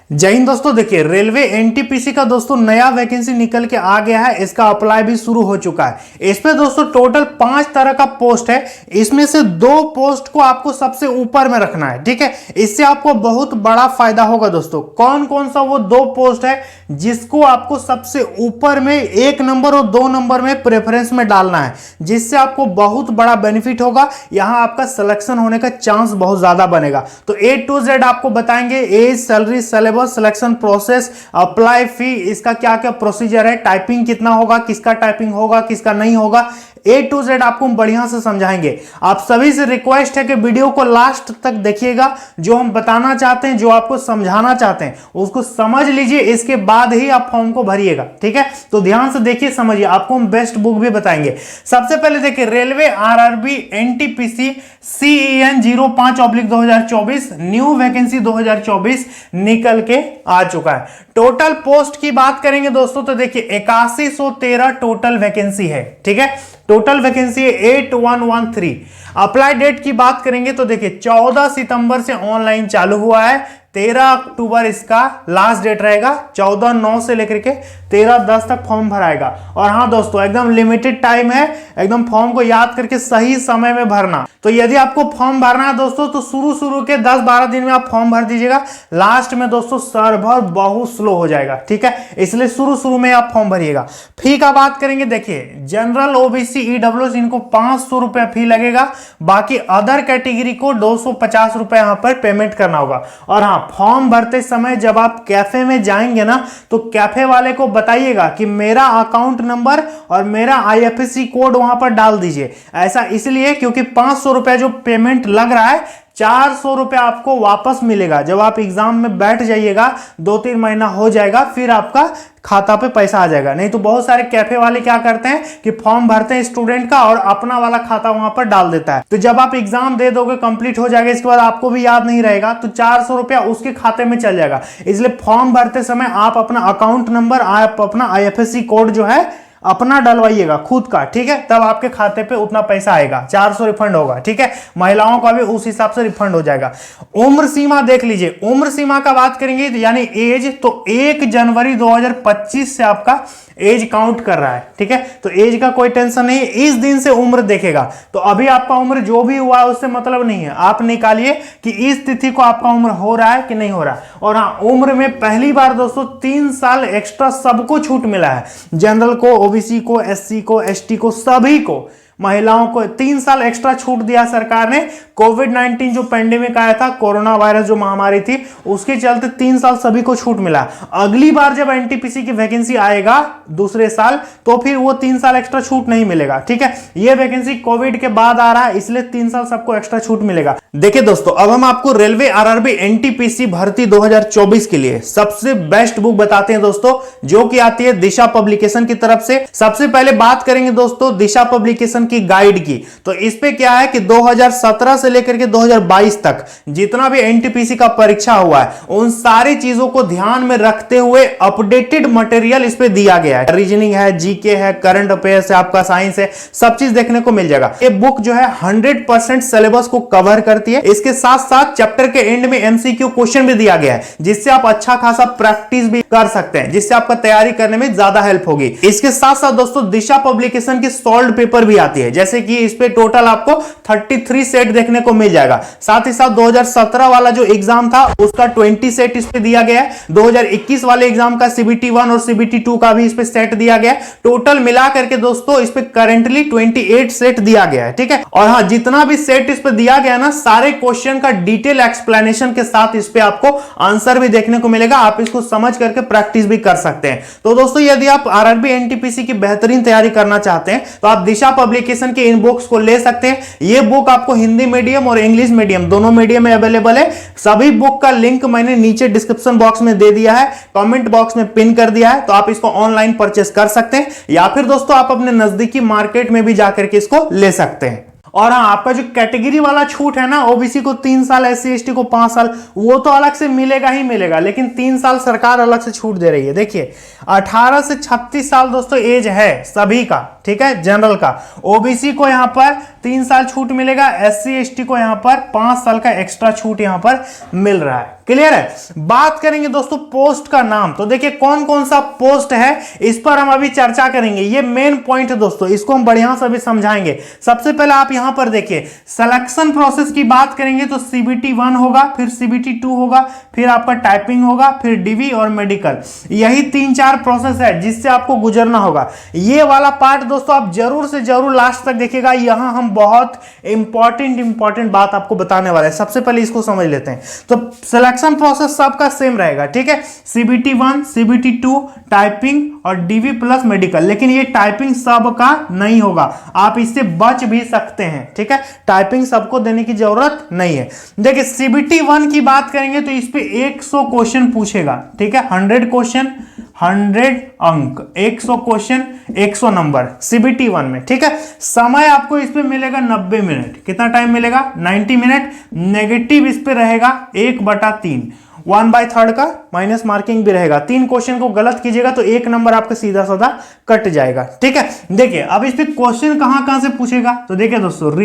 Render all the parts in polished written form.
जय हिंद दोस्तों। देखिए रेलवे एनटीपीसी का दोस्तों नया वैकेंसी निकल के आ गया है। इसका अप्लाई भी शुरू हो चुका है। इस पे दोस्तों टोटल 5 तरह का पोस्ट है। इसमें से 2 पोस्ट को आपको सबसे ऊपर में रखना है, ठीक है। इससे आपको बहुत बड़ा फायदा होगा दोस्तों। कौन कौन सा वो 2 पोस्ट है जिसको आपको सबसे ऊपर में 1 नंबर और 2 नंबर में प्रेफरेंस में डालना है, जिससे आपको बहुत बड़ा बेनिफिट होगा। यहां आपका सिलेक्शन होने का चांस बहुत ज्यादा बनेगा। तो A to Z आपको बताएंगे। Age, salary, syllabus, selection process, apply fee, इसका क्या क्या प्रोसीजर है, टाइपिंग कितना होगा, किसका टाइपिंग होगा, किसका नहीं होगा, A to Z आपको हम बढ़िया से समझाएंगे। आप सभी से रिक्वेस्ट है कि वीडियो को लास्ट तक देखिएगा। जो हम बताना चाहते हैं, जो आपको समझाना चाहते हैं, उसको समझ लीजिए। इसके बाद ही आप फॉर्म को भरिएगा, ठीक है। तो ध्यान से देखिए, समझिए। आपको हम बेस्ट बुक भी बताएंगे। सबसे पहले देखिए railway RRB NTPC CEN 05/2024 new vacancy 2024 निकल के आ चुका है। टोटल पोस्ट की बात करेंगे दोस्तों तो देखिए 8113 टोटल वैकेंसी है, ठीक है। टोटल वैकेंसी है 8113। अप्लाई डेट की बात करेंगे तो देखिए 14 सितंबर से ऑनलाइन चालू हुआ है। 13 अक्टूबर इसका लास्ट डेट रहेगा। 14/9 से लेकर के 13/10 तक फॉर्म भराएगा। और हाँ दोस्तों, एकदम लिमिटेड टाइम है। एकदम फॉर्म को याद करके सही समय में भरना। तो यदि आपको फॉर्म भरना है दोस्तों तो शुरू के 10-12 दिन में आप फॉर्म भर दीजिएगा। लास्ट में दोस्तों सर्वर बहुत स्लो हो जाएगा, ठीक है। इसलिए शुरू में आप फॉर्म भरिएगा। फी का बात करेंगे, देखिए जनरल, ओबीसी, ईडब्ल्यूएस इनको 500 रुपए फी लगेगा। बाकी अदर कैटेगरी को 250 रुपए यहां पर पेमेंट करना होगा। और हाँ, फॉर्म भरते समय जब आप कैफे में जाएंगे ना, तो कैफे वाले को बताइएगा कि मेरा अकाउंट नंबर और मेरा IFSC कोड वहां पर डाल दीजिए। ऐसा इसलिए क्योंकि 500 रुपए जो पेमेंट लग रहा है, 400 रुपए आपको वापस मिलेगा। जब आप एग्जाम में बैठ जाइएगा, 2-3 महीना हो जाएगा, फिर आपका खाता पे पैसा आ जाएगा। नहीं तो बहुत सारे कैफे वाले क्या करते हैं कि फॉर्म भरते हैं स्टूडेंट का और अपना वाला खाता वहां पर डाल देता है। तो जब आप एग्जाम दे दोगे, कंप्लीट हो जाएगा, इसके बाद आपको भी याद नहीं रहेगा, तो 400 रुपया उसके खाते में चल जाएगा। इसलिए फॉर्म भरते समय आप अपना अकाउंट नंबर, आप अपना IFSC कोड जो है अपना डलवाइएगा खुद का, ठीक है। तब आपके खाते पे उतना पैसा आएगा। 400 रिफंड होगा, ठीक है। महिलाओं का भी उस हिसाब से रिफंड हो जाएगा। उम्र सीमा देख लीजिए। उम्र सीमा का बात करेंगे यानी एज, तो 1 जनवरी 2025 से आपका एज काउंट कर रहा है, ठीक है। तो एज का कोई टेंशन नहीं है। इस दिन से उम्र देखेगा। तो अभी आपका उम्र जो भी हुआ है उससे मतलब नहीं है। आप निकालिए कि इस तिथि को आपका उम्र हो रहा है कि नहीं हो रहा। और हाँ, उम्र में पहली बार दोस्तों 3 साल एक्स्ट्रा सबको छूट मिला है। जनरल को, ओबीसी को, SC को, ST को, सभी को। महिलाओं को 3 साल एक्स्ट्रा छूट दिया सरकार ने। कोविड-19 जो पेंडेमिक आया था, कोरोना वायरस जो महामारी थी, उसके चलते 3 साल सभी को छूट मिला। अगली बार जब एनटीपीसी की वैकेंसी आएगा दूसरे साल, तो फिर वो 3 साल एक्स्ट्रा छूट नहीं मिलेगा, ठीक है। ये वैकेंसी कोविड के बाद आ रहा है, इसलिए 3 साल सबको एक्स्ट्रा छूट मिलेगा। देखिए दोस्तों, अब हम आपको रेलवे आरआरबी एनटीपीसी भर्ती 2024 के लिए सबसे बेस्ट बुक बताते हैं दोस्तों, जो कि आती है दिशा पब्लिकेशन की तरफ से। सबसे पहले बात करेंगे दोस्तों दिशा पब्लिकेशन की गाइड की। तो इस पे क्या है कि 2017 से लेकर के 2022 तक जितना भी एनटीपीसी का परीक्षा हुआ है, उन सारी चीजों को ध्यान में रखते हुए अपडेटेड मटेरियल इस पे दिया गया है। रीजनिंग है, जीके है, करंट अफेयर्स है, आपका साइंस है, सब चीज देखने को मिल जाएगा। ये बुक जो है 100% सिलेबस को कवर करती है। इसके साथ साथ चैप्टर के एंड में MCQ क्वेश्चन भी दिया गया है, जिससे आप अच्छा खासा प्रैक्टिस भी कर सकते हैं, जिससे आपका तैयारी करने में ज्यादा हेल्प होगी। इसके साथ साथ दोस्तों दिशा पब्लिकेशन की सॉल्व पेपर भी आती है। जैसे कि इस पे टोटल आपको 33 सेट देखने को मिल जाएगा। साथ ही साथ 2017 वाला जो एग्जाम था उसका 20 सेट इस पे दिया गया है। 2021 वाले एग्जाम का CBT 1 और CBT 2 का भी इस पे सेट दिया गया है। टोटल मिला करके दोस्तों इस पे करेंटली 28 सेट दिया गया है, ठीक है। और हाँ, जितना भी सेट इस पे दिया गया ना, सारे क्वेश्चन का डिटेल एक्सप्लेनेशन के साथ इस पे आपको आंसर भी देखने को मिलेगा। आप इसको समझ करके प्रैक्टिस भी कर सकते हैं। तो दोस्तों, यदि आप आरआरबी एनटीपीसी की बेहतरीन तैयारी करना चाहते हैं तो आप दिशा पब्लिकेशन के इन बुक्स को ले सकते हैं। ये बुक आपको हिंदी मीडियम और इंग्लिश मीडियम दोनों मीडियम में अवेलेबल है। सभी बुक का लिंक मैंने नीचे डिस्क्रिप्शन बॉक्स में दे दिया है, कमेंट बॉक्स में पिन कर दिया है। तो आप इसको ऑनलाइन परचेस कर सकते हैं, या फिर दोस्तों आप अपने नजदीकी मार्केट में भी जाकर के इसको ले सकते हैं। और हाँ, आपका जो कैटेगरी वाला छूट है ना, ओबीसी को 3 साल, SC ST को 5 साल, वो तो अलग से मिलेगा ही मिलेगा। लेकिन 3 साल सरकार अलग से छूट दे रही है। देखिए 18 से 36 साल दोस्तों एज है सभी का, ठीक है। जनरल का, ओबीसी को यहां पर 3 साल छूट मिलेगा, SC ST को यहां पर 5 साल का एक्स्ट्रा छूट यहां पर मिल रहा है। क्लियर है। बात करेंगे दोस्तों पोस्ट का नाम, तो देखिए कौन कौन सा पोस्ट है इस पर हम अभी चर्चा करेंगे। ये मेन पॉइंट है दोस्तों, इसको हम बढ़िया से भी समझाएंगे। सबसे पहले आप यहां पर देखिए सिलेक्शन प्रोसेस की बात करेंगे तो CBT 1 होगा, फिर CBT 2 होगा, फिर आपका टाइपिंग होगा, फिर DV और मेडिकल। यही 3-4 प्रोसेस है जिससे आपको गुजरना होगा। ये वाला पार्ट दोस्तों आप जरूर से जरूर लास्ट तक देखिएगा, यहां हम बहुत इंपॉर्टेंट बात आपको बताने वाले हैं। सबसे पहले इसको समझ लेते हैं। तो सिलेक्शन प्रोसेस सबका सेम रहेगा, ठीक है। CBT 1, CBT 2, टाइपिंग और DV प्लस मेडिकल। लेकिन ये टाइपिंग सबका नहीं होगा, आप इससे बच भी सकते हैं, ठीक है। टाइपिंग सबको देने की जरूरत नहीं है। देखिए CBT 1 की बात करेंगे तो इस पे 100 क्वेश्चन पूछेगा, ठीक है। 100 क्वेश्चन 100 अंक, 100 क्वेश्चन 100 नंबर CBT 1 में, ठीक है। समय आपको इस पे मिलेगा 90 मिनट। कितना टाइम मिलेगा? 90 मिनट। नेगेटिव इस पे रहेगा 1/3, 1/3 का माइनस मार्किंग भी रहेगा। 3 क्वेश्चन को गलत कीजिएगा तो 1 नंबर आपका सीधा साधा कट जाएगा, ठीक है। देखिए अब इस पे क्वेश्चन कहां से पूछेगा, तो देखिए दोस्तों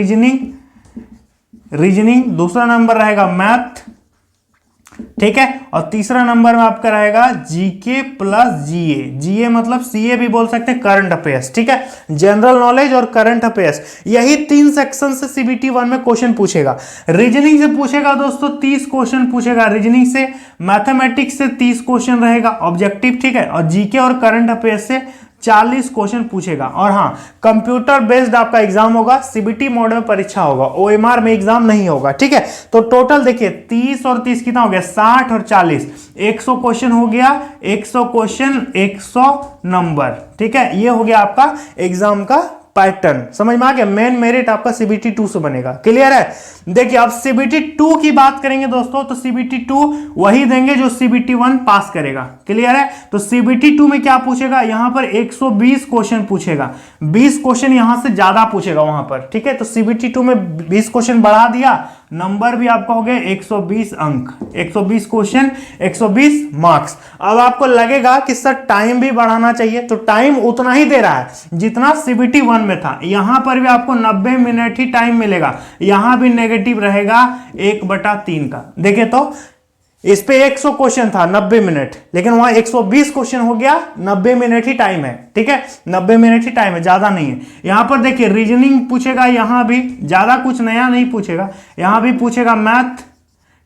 रीजनिंग, दूसरा नंबर रहेगा मैथ, ठीक है। और तीसरा नंबर में आपका रहेगा जीके प्लस जीए मतलब सीए भी बोल सकते हैं, करंट अफेयर्स, ठीक है। जनरल नॉलेज और करंट अफेयर्स, यही 3 सेक्शन से CBT 1 में क्वेश्चन पूछेगा। रीजनिंग से पूछेगा दोस्तों 30 क्वेश्चन पूछेगा रीजनिंग से। मैथमेटिक्स से 30 क्वेश्चन रहेगा ऑब्जेक्टिव, ठीक है। और जीके और करंट अफेयर्स से 40 क्वेश्चन पूछेगा। और हाँ, कंप्यूटर बेस्ड आपका एग्जाम होगा, CBT मोड में परीक्षा होगा, OMR में एग्जाम नहीं होगा, ठीक है। तो टोटल देखिए 30 और 30 कितना हो गया? 60 और 40, 100 क्वेश्चन हो गया, 100 क्वेश्चन 100 नंबर, ठीक है। ये हो गया आपका एग्जाम का पैटर्न। समझ में आ गया? मेन मेरिट आपका CBT 2 से बनेगा, क्लियर है। देखिए अब CBT 2 की बात करेंगे दोस्तों, तो CBT 2 वही देंगे जो CBT 1 पास करेगा, क्लियर है। तो CBT 2 में क्या पूछेगा? यहां पर 120 क्वेश्चन पूछेगा, 20 क्वेश्चन यहां से ज्यादा पूछेगा वहां पर, ठीक है। तो CBT 2 में 20 क्वेश्चन बढ़ा दिया, नंबर भी आपका हो गया 120 अंक, 120 क्वेश्चन 120 मार्क्स। अब आपको लगेगा कि सर टाइम भी बढ़ाना चाहिए, तो टाइम उतना ही दे रहा है जितना CBT 1 में था। यहां पर भी आपको 90 मिनट ही टाइम मिलेगा, यहां भी नेगेटिव रहेगा 1/3 का। देखिए तो इस पे 100 क्वेश्चन था 90 मिनट, लेकिन वहां 120 क्वेश्चन हो गया, 90 मिनट ही टाइम है, ठीक है। 90 मिनट ही टाइम है, ज्यादा नहीं है। यहां पर देखिए रीजनिंग पूछेगा, यहां भी ज्यादा कुछ नया नहीं पूछेगा, यहां भी पूछेगा मैथ,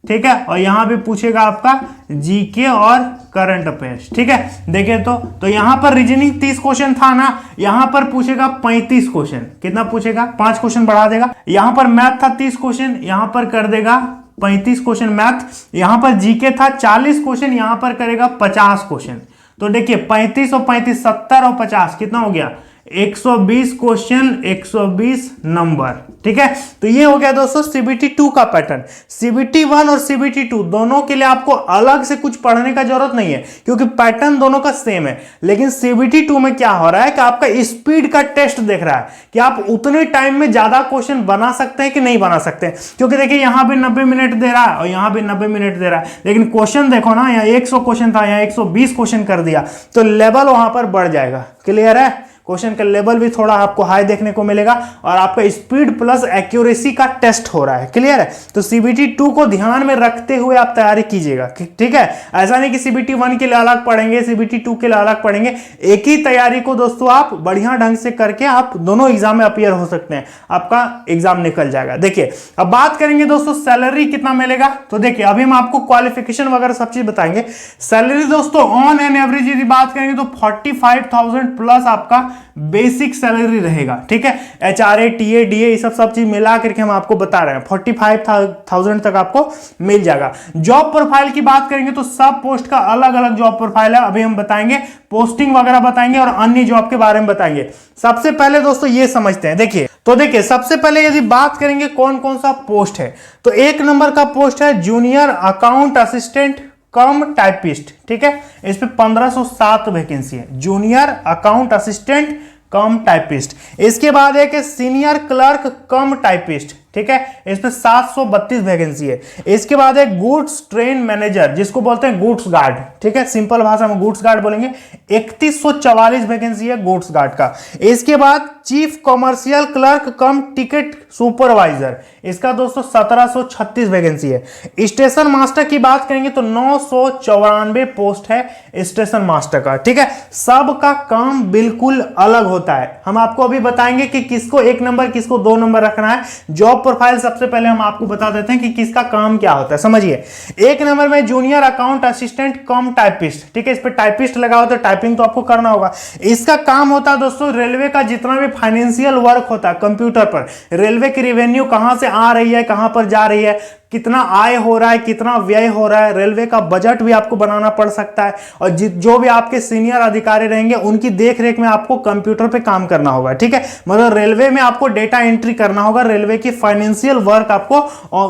ठीक है। और यहां भी पूछेगा आपका जीके और करंट अफेयर्स, ठीक है। देखिए तो यहां पर रीजनिंग 30 क्वेश्चन था ना, यहां पर पूछेगा 35 क्वेश्चन। कितना पूछेगा? 5 क्वेश्चन बढ़ा देगा। यहां पर मैथ था 30 क्वेश्चन, यहां पर कर देगा 35 क्वेश्चन मैथ। यहां पर जीके था 40 क्वेश्चन, यहां पर करेगा 50 क्वेश्चन। तो देखिए 35 और 35 70 और 50 कितना हो गया? 120 क्वेश्चन 120 नंबर, ठीक है। तो ये हो गया दोस्तों CBT 2 का पैटर्न। CBT 1 और CBT 2 दोनों के लिए आपको अलग से कुछ पढ़ने का जरूरत नहीं है, क्योंकि पैटर्न दोनों का सेम है। लेकिन CBT 2 में क्या हो रहा है कि आपका स्पीड का टेस्ट देख रहा है कि आप उतने टाइम में ज्यादा क्वेश्चन बना सकते हैं कि नहीं बना सकते। क्योंकि देखिए यहां भी 90 मिनट दे रहा है और यहां भी 90 मिनट दे रहा है, लेकिन क्वेश्चन देखो ना, यहाँ 100 क्वेश्चन था, यहाँ 120 क्वेश्चन कर दिया, तो लेवल वहां पर बढ़ जाएगा, क्लियर है। क्वेश्चन का लेवल भी थोड़ा आपको हाई देखने को मिलेगा और आपका स्पीड प्लस एक्यूरेसी का टेस्ट हो रहा है, क्लियर है। तो CBT 2 को ध्यान में रखते हुए आप तैयारी कीजिएगा, ठीक है। ऐसा नहीं कि CBT 1 के लिए अलग पढ़ेंगे, CBT 2 के लिए अलग पढ़ेंगे। एक ही तैयारी को दोस्तों आप बढ़िया ढंग से करके आप दोनों एग्जाम में अपीयर हो सकते हैं, आपका एग्जाम निकल जाएगा। देखिए अब बात करेंगे दोस्तों सैलरी कितना मिलेगा। तो देखिए अभी हम आपको क्वालिफिकेशन वगैरह सब चीज बताएंगे। सैलरी दोस्तों ऑन एन एवरेज यदि बात करेंगे तो 45,000 प्लस आपका बेसिक सैलरी रहेगा, ठीक है। HRA TA DA ये सब चीज मिला करके हम आपको बता रहे हैं 45,000 तक आपको मिल जाएगा। जॉब प्रोफाइल की बात करेंगे तो सब पोस्ट का अलग अलग जॉब प्रोफाइल है, अभी हम बताएंगे, पोस्टिंग वगैरह बताएंगे और अन्य जॉब के बारे में बताएंगे। सबसे पहले दोस्तों ये समझते हैं। देखिए सबसे पहले यदि बात करेंगे कौन कौन सा पोस्ट है, तो 1 नंबर का पोस्ट है जूनियर अकाउंट असिस्टेंट कम टाइपिस्ट, ठीक है। इस पे 1507 वैकेंसी है, जूनियर अकाउंट असिस्टेंट कम टाइपिस्ट। इसके बाद एक सीनियर क्लर्क कम टाइपिस्ट, ठीक है, इस पे 732 वैकेंसी है। इसके बाद एक गुड्स ट्रेन मैनेजर जिसको बोलते हैं गुड्स गार्ड, ठीक है, सिंपल भाषा में गुड्स गार्ड बोलेंगे, 3144 वैकेंसी है गुड्स गार्ड का। इसके बाद चीफ कॉमर्शियल क्लर्क कम टिकट सुपरवाइजर, इसका दोस्तों 1736 वैकेंसी है। स्टेशन मास्टर की बात करेंगे तो 994 पोस्ट है स्टेशन मास्टर का, ठीक है। सबका काम बिल्कुल अलग होता है। हम आपको अभी बताएंगे कि किसको 1 नंबर किसको 2 नंबर रखना है। जॉब प्रोफाइल सबसे पहले हम आपको बता देते हैं कि किसका काम क्या होता है, समझिए। 1 नंबर में जूनियर अकाउंट असिस्टेंट कम टाइपिस्ट, ठीक है। इस पे टाइपिस्ट लगा हो तो टाइपिंग तो आपको करना होगा। इसका काम होता है दोस्तों रेलवे का जितना भी फाइनेंशियल वर्क होता है कंप्यूटर पर, रेलवे की रेवेन्यू कहां से आ रही है, कहां पर जा रही है, कितना आय हो रहा है, कितना व्यय हो रहा है, रेलवे का बजट भी आपको बनाना पड़ सकता है। और जो भी आपके सीनियर अधिकारी रहेंगे उनकी देखरेख में आपको कंप्यूटर पे काम करना होगा, ठीक है। मतलब रेलवे में आपको डेटा एंट्री करना होगा, रेलवे की फाइनेंशियल वर्क आपको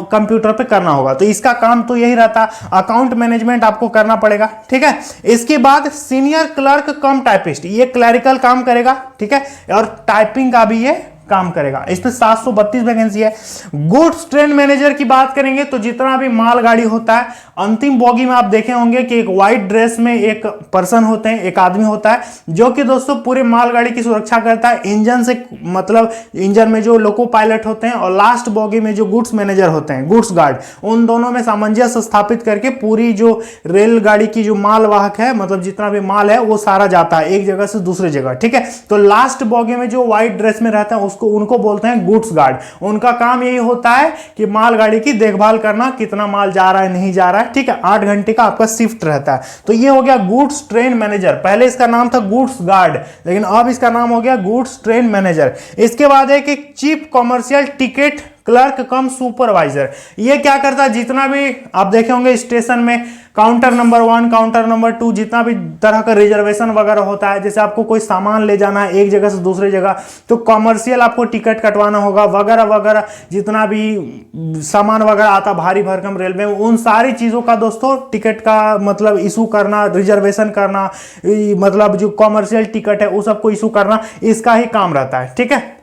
कंप्यूटर पे करना होगा। तो इसका काम तो यही रहता है। अकाउंट मैनेजमेंट आपको करना पड़ेगा, ठीक है। इसके बाद सीनियर क्लर्क कम टाइपिस्ट, ये क्लरिकल काम करेगा, ठीक है, और टाइपिंग का भी ये काम करेगा। इस पे 732 वैकेंसी है। गुड्स ट्रेन मैनेजर की बात करेंगे तो जितना भी मालगाड़ी होता है, अंतिम बोगी में आप देखे होंगे कि एक व्हाइट ड्रेस में एक पर्सन होते हैं, एक आदमी होता है जो कि दोस्तों पूरे मालगाड़ी की सुरक्षा करता है इंजन से, मतलब इंजन में जो लोको पायलट होते हैं, और लास्ट बोगी में जो गुड्स मैनेजर होते हैं, गुड्स गार्ड, उन दोनों में सामंजस्य स्थापित करके पूरी जो रेलगाड़ी की जो मालवाहक है, मतलब जितना भी माल है वो सारा जाता है एक जगह से दूसरी जगह, ठीक है। तो लास्ट बोगी में जो व्हाइट ड्रेस में रहता है उनको बोलते हैं गुड्स गार्ड। उनका काम यही होता है कि मालगाड़ी की देखभाल करना, कितना माल जा रहा है नहीं जा रहा है, ठीक है। 8 घंटे का आपका शिफ्ट रहता है। तो ये हो गया गुड्स ट्रेन मैनेजर। पहले इसका नाम था गुड्स गार्ड, लेकिन अब इसका नाम हो गया गुड्स ट्रेन मैनेजर। इसके बाद है कि चीफ कॉमर्शियल टिकट क्लर्क कम सुपरवाइजर। ये क्या करता है, जितना भी आप देखे होंगे स्टेशन में काउंटर नंबर 1, काउंटर नंबर 2, जितना भी तरह का रिजर्वेशन वगैरह होता है, जैसे आपको कोई सामान ले जाना है एक जगह से दूसरी जगह, तो कॉमर्शियल आपको टिकट कटवाना होगा वगैरह वगैरह, जितना भी सामान वगैरह आता भारी भरकम रेलवे में, उन सारी चीज़ों का दोस्तों टिकट का मतलब इशू करना, रिजर्वेशन करना, मतलब जो कॉमर्शियल टिकट है वो सबको इशू करना, इसका ही काम रहता है, ठीक है।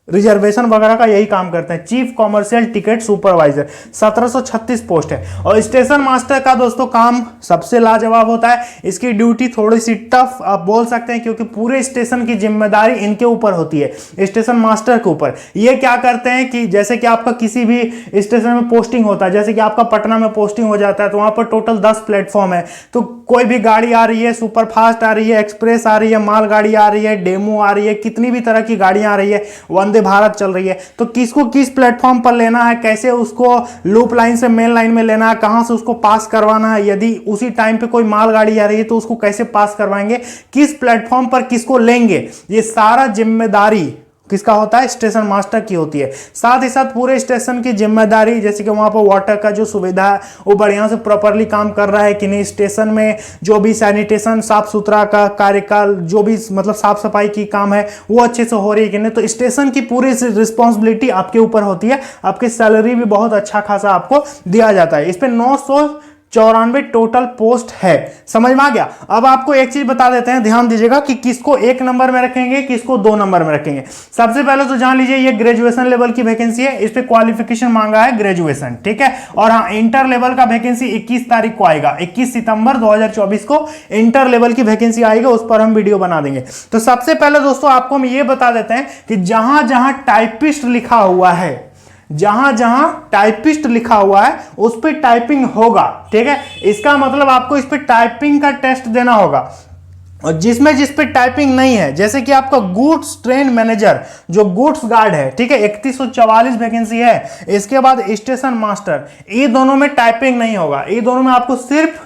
रिजर्वेशन वगैरह का यही काम करते हैं chief commercial ticket supervisor. 1736 post है। और स्टेशन मास्टर का दोस्तों काम सबसे लाजवाब होता है। इसकी ड्यूटी थोड़ी सी टफ आप बोल सकते हैं, क्योंकि पूरे स्टेशन की जिम्मेदारी इनके ऊपर होती है, स्टेशन मास्टर के ऊपर। ये क्या करते हैं कि जैसे कि आपका किसी भी स्टेशन में पोस्टिंग होता है, जैसे कि आपका पटना में पोस्टिंग हो जाता है, तो वहां पर टोटल 10 प्लेटफॉर्म है। तो कोई भी गाड़ी आ रही है, सुपर फास्ट आ रही है, एक्सप्रेस आ रही है, मालगाड़ी आ रही है, डेमो आ रही है, कितनी भी तरह की गाड़ियां आ रही है, वंदे भारत चल रही है, तो किसको किस प्लेटफॉर्म पर लेना है, कैसे उसको लूप लाइन से मेन लाइन में लेना है, कहां से उसको पास करवाना है, यदि उसी टाइम पे कोई मालगाड़ी आ रही है तो उसको कैसे पास करवाएंगे, किस प्लेटफॉर्म पर किसको लेंगे, ये सारा जिम्मेदारी किसका होता है, स्टेशन मास्टर की होती है। साथ ही साथ पूरे स्टेशन की जिम्मेदारी, जैसे कि वहां पर वाटर का जो सुविधा है वो बढ़िया से प्रॉपरली काम कर रहा है कि नहीं, स्टेशन में जो भी सैनिटेशन साफ सुथरा का कार्यकाल, जो भी मतलब साफ सफाई की काम है वो अच्छे से हो रही है कि नहीं। तो स्टेशन की पूरी रिस्पॉन्सिबिलिटी आपके ऊपर होती है। आपकी सैलरी भी बहुत अच्छा खासा आपको दिया जाता है। इस पे 994 टोटल पोस्ट है। समझ में आ गया। अब आपको एक चीज बता देते हैं, ध्यान दीजिएगा कि किसको 1 नंबर में रखेंगे, किसको 2 नंबर में रखेंगे। सबसे पहले तो जान लीजिए ये ग्रेजुएशन लेवल की वैकेंसी है। इस पे क्वालिफिकेशन मांगा है ग्रेजुएशन, ठीक है। और हाँ, इंटर लेवल का वैकेंसी 21 तारीख को आएगा, 21 सितंबर 2024 को इंटर लेवल की वैकेंसी आएगा, उस पर हम वीडियो बना देंगे। तो सबसे पहले दोस्तों आपको हम ये बता देते हैं कि जहां जहां टाइपिस्ट लिखा हुआ है, जहां जहां टाइपिस्ट लिखा हुआ है उस पे टाइपिंग होगा, ठीक है। इसका मतलब आपको इस पे टाइपिंग का टेस्ट देना होगा। और जिस पे टाइपिंग नहीं है, जैसे कि आपका गुड्स ट्रेन मैनेजर जो गुड्स गार्ड है, ठीक है, 3144 वैकेंसी है। इसके बाद स्टेशन मास्टर, ये दोनों में टाइपिंग नहीं होगा। ये दोनों में आपको सिर्फ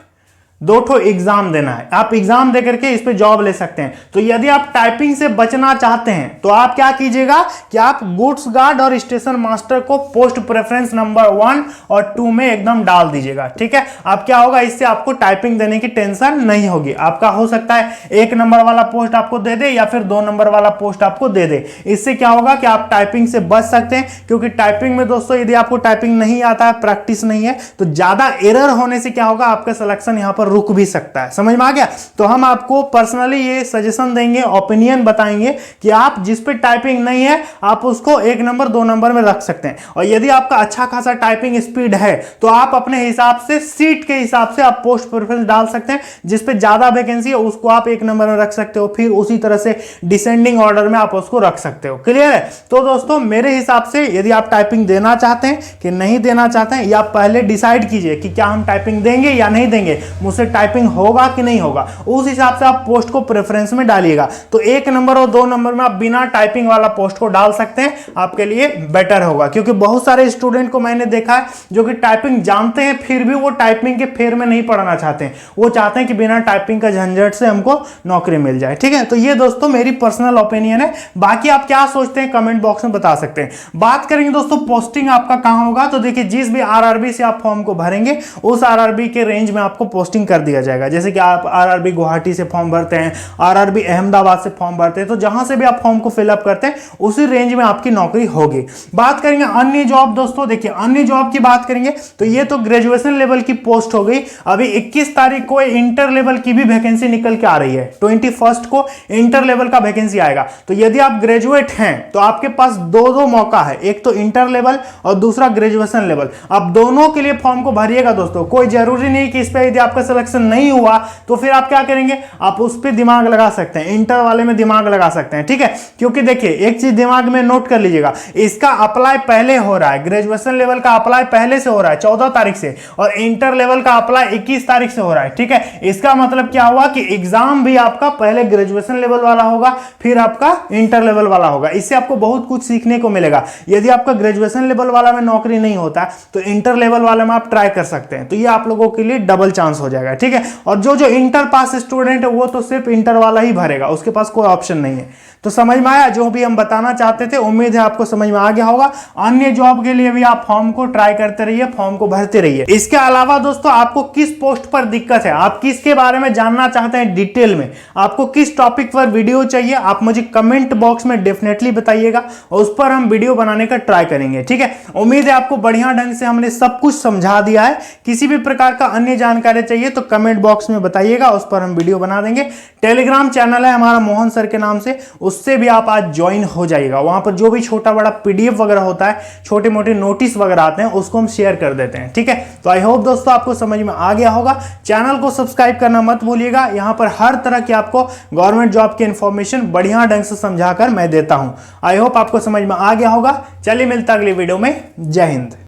2 एग्जाम देना है। आप एग्जाम देकर के इस पे जॉब ले सकते हैं। तो यदि आप टाइपिंग से बचना चाहते हैं तो आप क्या कीजिएगा कि आप गुड्स गार्ड और स्टेशन मास्टर को पोस्ट प्रेफरेंस नंबर 1 और 2 में एकदम डाल दीजिएगा, ठीक है। अब क्या होगा, इससे आपको टाइपिंग देने की टेंशन नहीं होगी। आपका हो सकता है 1 नंबर वाला पोस्ट आपको दे दे या फिर 2 नंबर वाला पोस्ट आपको दे दे। इससे क्या होगा कि आप टाइपिंग से बच सकते हैं, क्योंकि टाइपिंग में दोस्तों यदि आपको टाइपिंग नहीं आता है, प्रैक्टिस नहीं है, तो ज्यादा एरर होने से क्या होगा, आपका सिलेक्शन यहां पर रुक भी सकता है। समझ में आ गया? तो हम आपको पर्सनली ये सजेशन देंगे, ओपिनियन बताएंगे कि आप जिस पे टाइपिंग नहीं है आप उसको 1 नंबर 2 नंबर में रख सकते हैं। और यदि आपका अच्छा खासा टाइपिंग स्पीड है तो आप अपने हिसाब से सीट के हिसाब से आप पोस्ट प्रेफरेंस डाल सकते हैं। जिस पे ज्यादा वैकेंसी है उसको आप 1 नंबर में रख सकते हो, फिर उसी तरह से डिसेंडिंग ऑर्डर में आप उसको रख सकते हो। क्लियर है? तो दोस्तों मेरे हिसाब से यदि आप टाइपिंग देना चाहते हैं कि नहीं देना चाहते हैं, या पहले डिसाइड कीजिए कि क्या हम टाइपिंग देंगे या नहीं देंगे, मुझसे टाइपिंग होगा कि नहीं होगा, उस हिसाब से आप पोस्ट को प्रेफरेंस में डालिएगा। तो 1 नंबर और 2 नंबर में आप बिना टाइपिंग वाला पोस्ट को डाल सकते हैं, आपके लिए बेटर होगा। क्योंकि बहुत सारे स्टूडेंट को मैंने देखा है जो कि टाइपिंग जानते हैं फिर भी वो टाइपिंग के फेर में नहीं पढ़ना चाहते हैं, वो चाहते हैं कि बिना टाइपिंग का झंझट से हमको नौकरी मिल जाए। ठीक है, तो ये दोस्तों मेरी पर्सनल ओपिनियन है। बाकी आप क्या सोचते हैं कमेंट बॉक्स में बता सकते हैं। बात करेंगे दोस्तों पोस्टिंग आपका कहां होगा, तो देखिए जिस भी आरआरबी से आप फॉर्म को भरेंगे उस आरआरबी के रेंज में आपको पोस्टिंग कर दिया जाएगा। जैसे कि आप आरआरबी गुवाहाटी से फॉर्म भरते हैं, आरआरबी अहमदाबाद से फॉर्म भरते हैं, तो जहां से भी आप फॉर्म को फिलअप करते हैं उसी रेंज में आपकी नौकरी होगी। बात करेंगे अन्य जॉब दोस्तों, देखिए अन्य जॉब की बात करेंगे तो ये तो ग्रेजुएशन लेवल की पोस्ट हो गई। अभी 21 तारीख को इंटर लेवल की भी वैकेंसी निकल के आ रही है, 21 को इंटर लेवल का वैकेंसी आएगा। तो यदि आप ग्रेजुएट हैं तो आपके पास दो मौका है, एक तो इंटर लेवल और दूसरा ग्रेजुएशन लेवल। आप दोनों के लिए फॉर्म को भरिएगा दोस्तों। कोई जरूरी नहीं कि इस पे यदि आपका सिलेक्शन नहीं हुआ तो फिर आप क्या करेंगे, आप उस पर दिमाग लगा सकते हैं, इंटर वाले में दिमाग लगा सकते हैं। ठीक है, क्योंकि देखिए एक चीज दिमाग में नोट कर लीजिएगा, इसका अप्लाई पहले हो रहा है, ग्रेजुएशन लेवल का अप्लाई पहले से हो रहा है 14 तारीख से, और इंटर लेवल का अप्लाई 21 तारीख से हो रहा है। ठीक है, इसका मतलब क्या हुआ कि एग्जाम भी आपका पहले ग्रेजुएशन लेवल वाला होगा फिर आपका इंटर लेवल वाला होगा। इससे आपको बहुत कुछ सीखने को मिलेगा। यदि आपका ग्रेजुएशन लेवल वाला में नौकरी नहीं होता तो इंटर लेवल वाला में आप ट्राई कर सकते हैं, तो ये आप लोगों के लिए डबल चांस हो जाएगा। ठीक है, और जो इंटर पास स्टूडेंट है वो तो सिर्फ इंटर वाला ही भरेगा, उसके पास कोई ऑप्शन नहीं है। तो समझ में आया जो भी हम बताना चाहते थे, उम्मीद है आपको समझ में आ गया होगा। अन्य जॉब के लिए भी आप फॉर्म को ट्राई करते रहिए, फॉर्म को भरते रहिए। इसके अलावा दोस्तों आपको किस पोस्ट पर दिक्कत है, आप किसके बारे में जानना चाहते हैं डिटेल में, आपको किस टॉपिक पर वीडियो चाहिए, आप मुझे कमेंट बॉक्स में डेफिनेटली बताइएगा और उस पर हम वीडियो बनाने का ट्राई करेंगे। ठीक है, उम्मीद है आपको बढ़िया ढंग से हमने सब कुछ समझा दिया है। किसी भी प्रकार का अन्य जानकारी चाहिए तो कमेंट बॉक्स में बताइएगा, उस पर हम वीडियो बना देंगे। टेलीग्राम चैनल है हमारा मोहन सर के नाम से, उससे भी आप आज ज्वाइन हो जाइएगा। वहां पर जो भी छोटा बड़ा पीडीएफ वगैरह होता है, छोटे मोटे नोटिस वगैरह आते हैं, उसको हम शेयर कर देते हैं। ठीक है, तो आई होप दोस्तों आपको समझ में आ गया होगा। चैनल को सब्सक्राइब करना मत भूलिएगा, यहां पर हर तरह की आपको गवर्नमेंट जॉब की इंफॉर्मेशन बढ़िया ढंग से समझाकर मैं देता हूं। आई होप आपको समझ में आ गया होगा। चलिए मिलता अगली वीडियो में। जय हिंद।